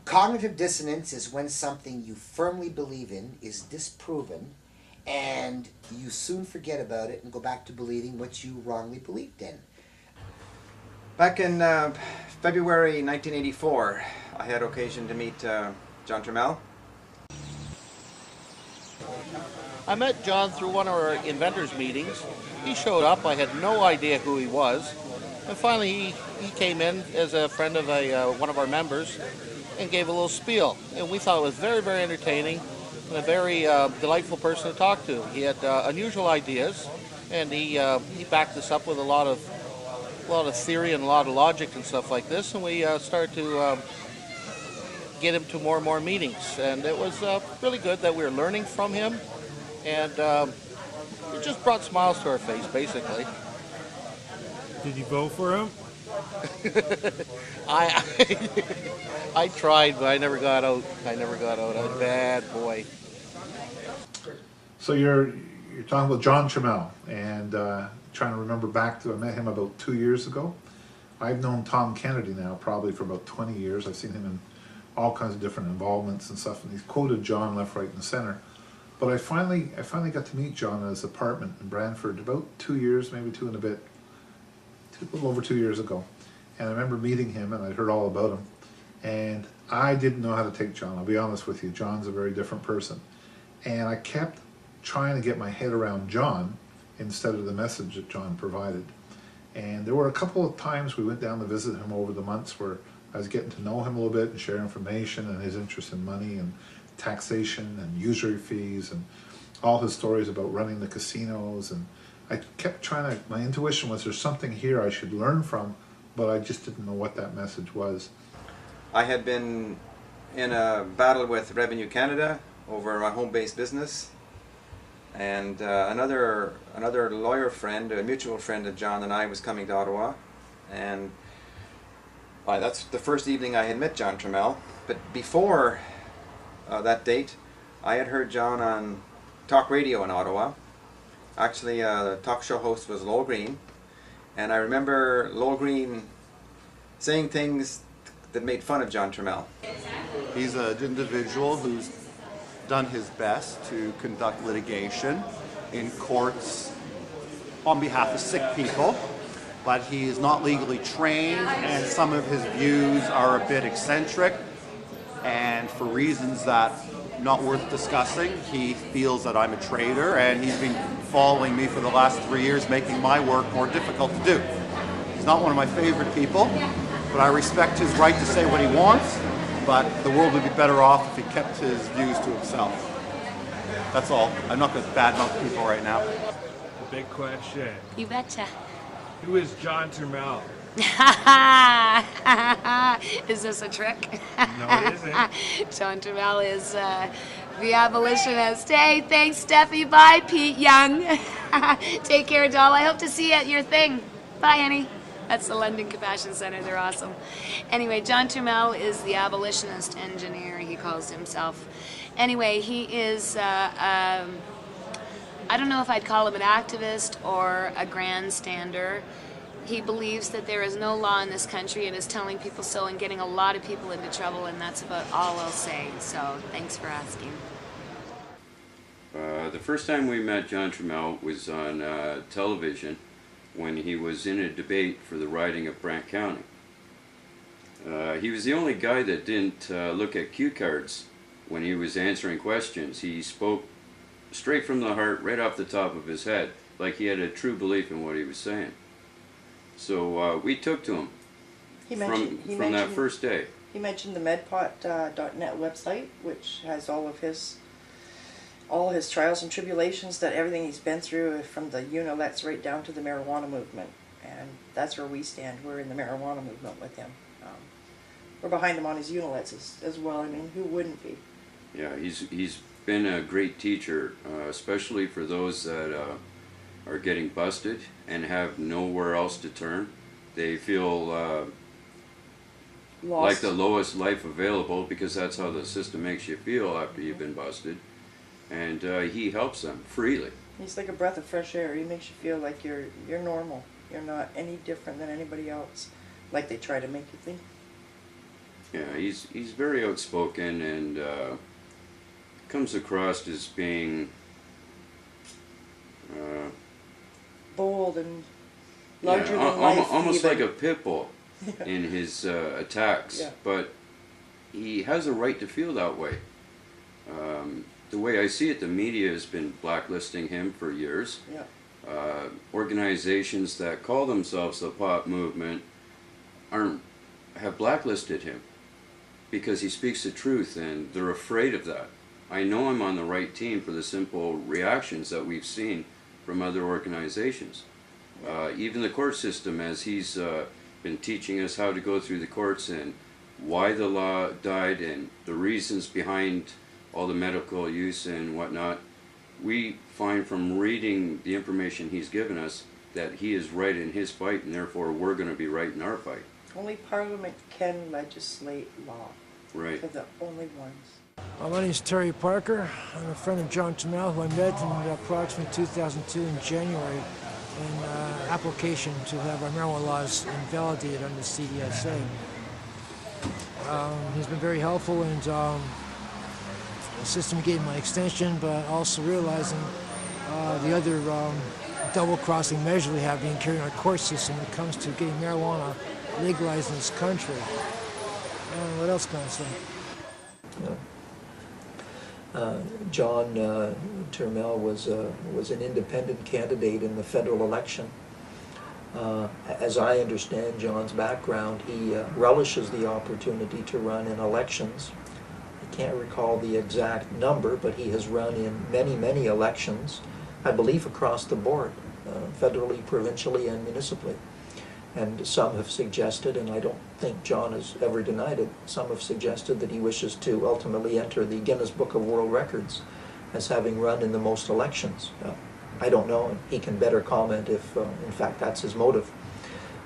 Cognitive dissonance is when something you firmly believe in is disproven and you soon forget about it and go back to believing what you wrongly believed in. Back in February 1984, I had occasion to meet John Turmel. I met John through one of our inventors meetings. He showed up. I had no idea who he was. And finally he came in as a friend of one of our members and gave a little spiel. And we thought it was very, very entertaining and a very delightful person to talk to. He had unusual ideas, and he backed this up with a lot of theory and a lot of logic and stuff like this. And we started to get him to more and more meetings. And it was really good that we were learning from him. And it just brought smiles to our face, basically. Did you vote for him? I tried, but I never got out. I'm a bad boy. So you're talking about John Turmel, and trying to remember back to, I met him about 2 years ago. I've known Tom Kennedy now probably for about 20 years. I've seen him in all kinds of different involvements and stuff, and he's quoted John left, right, and center. But I finally got to meet John in his apartment in Brantford about 2 years, maybe two and a bit, a little over 2 years ago. And I remember meeting him, and I'd heard all about him. And I didn't know how to take John, I'll be honest with you. John's a very different person. And I kept trying to get my head around John instead of the message that John provided. And there were a couple of times we went down to visit him over the months where I was getting to know him a little bit and share information and his interest in money and taxation and usury fees and all his stories about running the casinos. And I kept trying to, my intuition was there's something here I should learn from, but I just didn't know what that message was. I had been in a battle with Revenue Canada over my home-based business, and another lawyer friend, a mutual friend of John and I, was coming to Ottawa, and that's the first evening I had met John Turmel. But before that date, I had heard John on talk radio in Ottawa. Actually, the talk show host was Lowell Green, and I remember Lowell Green saying things that made fun of John Turmel. He's an individual who's done his best to conduct litigation in courts on behalf of sick people, but he is not legally trained, and some of his views are a bit eccentric, and for reasons that not worth discussing, he feels that I'm a traitor, and he's been following me for the last 3 years, making my work more difficult to do. He's not one of my favorite people, but I respect his right to say what he wants, but the world would be better off if he kept his views to himself. That's all. I'm not going to badmouth people right now. The big question. You betcha. Who is John Turmel? Is this a trick? No, it isn't. John Turmel is the abolitionist. Hey, thanks, Steffi. Bye, Pete Young. Take care, doll. I hope to see you at your thing. Bye, honey. That's the London Compassion Center. They're awesome. Anyway, John Turmel is the abolitionist engineer, he calls himself. Anyway, he is, I don't know if I'd call him an activist or a grandstander. He believes that there is no law in this country and is telling people so and getting a lot of people into trouble, and that's about all I'll say. So thanks for asking. The first time we met John Turmel was on television when he was in a debate for the riding of Brant County. He was the only guy that didn't look at cue cards when he was answering questions. He spoke straight from the heart, right off the top of his head, like he had a true belief in what he was saying. So we took to him from that first day. He mentioned the medpot.net website, which has all his trials and tribulations, that everything he's been through, from the UNILETs right down to the marijuana movement. And that's where we stand. We're in the marijuana movement with him. We're behind him on his UNILETs as well. I mean, who wouldn't be? Yeah, he's been a great teacher, especially for those that are getting busted and have nowhere else to turn. They feel like the lowest life available, because that's how the system makes you feel after you've been busted. And he helps them freely. He's like a breath of fresh air. He makes you feel like you're normal. You're not any different than anybody else, like they try to make you think. Yeah, he's very outspoken and comes across as being Bold and larger than life. almost even. like a pit bull in his attacks. Yeah. But he has a right to feel that way. The way I see it, the media has been blacklisting him for years. Yeah. Organizations that call themselves the pop movement have blacklisted him because he speaks the truth, and they're afraid of that. I know I'm on the right team for the simple reactions that we've seen from other organizations. Even the court system, as he's been teaching us how to go through the courts and why the law died and the reasons behind all the medical use and whatnot, we find from reading the information he's given us that he is right in his fight, and therefore we're going to be right in our fight. Only Parliament can legislate law. Right. They're the only ones. My name is Terry Parker. I'm a friend of John Turmel, who I met in approximately 2002 in January in application to have our marijuana laws invalidated under the CDSA. He's been very helpful in assisting me getting my extension, but also realizing the other double-crossing measure we have being carried in our court system when it comes to getting marijuana legalized in this country. What else can I say? John Turmel was an independent candidate in the federal election. As I understand John's background, he relishes the opportunity to run in elections. I can't recall the exact number, but he has run in many elections, I believe across the board, federally, provincially, and municipally. And some have suggested, and I don't think John has ever denied it, some have suggested that he wishes to ultimately enter the Guinness Book of World Records as having run in the most elections. I don't know, and he can better comment if, in fact, that's his motive.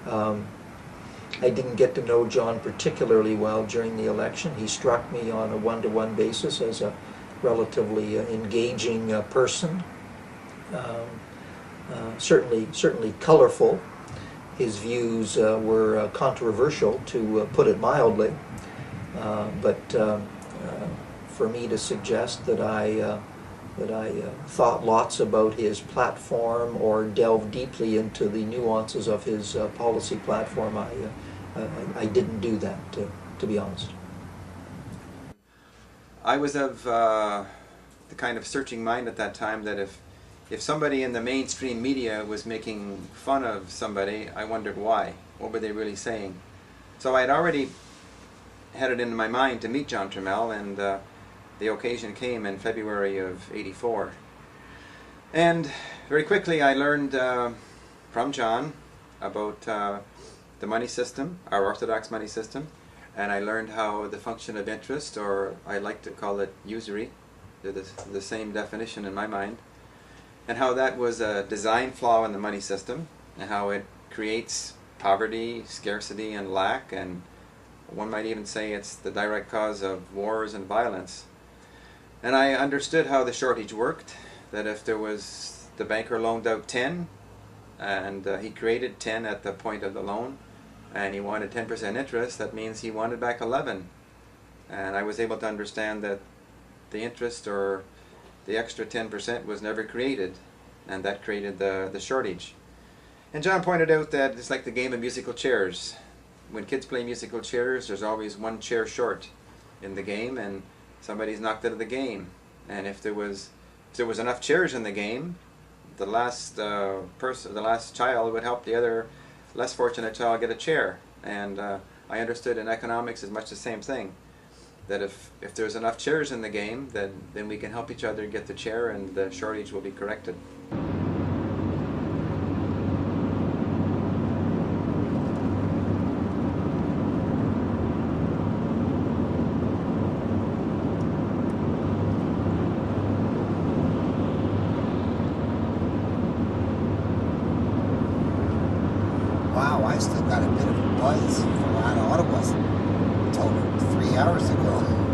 I didn't get to know John particularly well during the election. He struck me on a one-to-one basis as a relatively engaging person, certainly colorful. His views were controversial, to put it mildly, but for me to suggest that I thought lots about his platform or delved deeply into the nuances of his policy platform, I didn't do that, to be honest. I was of the kind of searching mind at that time that if somebody in the mainstream media was making fun of somebody, I wondered why. What were they really saying? So I had already had it in my mind to meet John Turmel, and the occasion came in February of '84. And very quickly I learned from John about the money system, our orthodox money system, and I learned how the function of interest, or I like to call it usury, they're the same definition in my mind, and how that was a design flaw in the money system, and how it creates poverty, scarcity, and lack, and one might even say it's the direct cause of wars and violence. And I understood how the shortage worked, that if there was, the banker loaned out 10, and he created 10 at the point of the loan, and he wanted 10% interest, that means he wanted back 11. And I was able to understand that the interest, or the extra 10%, was never created, and that created the shortage. And John pointed out that it's like the game of musical chairs. When kids play musical chairs, there's always one chair short in the game, and somebody's knocked out of the game. And if there was enough chairs in the game, the last child would help the other less fortunate child get a chair. And I understood in economics as much the same thing, that if there's enough chairs in the game, then we can help each other get the chair, and the shortage will be corrected. Wow, I still got a bit of a buzz from out of Ottawa until 3 hours ago.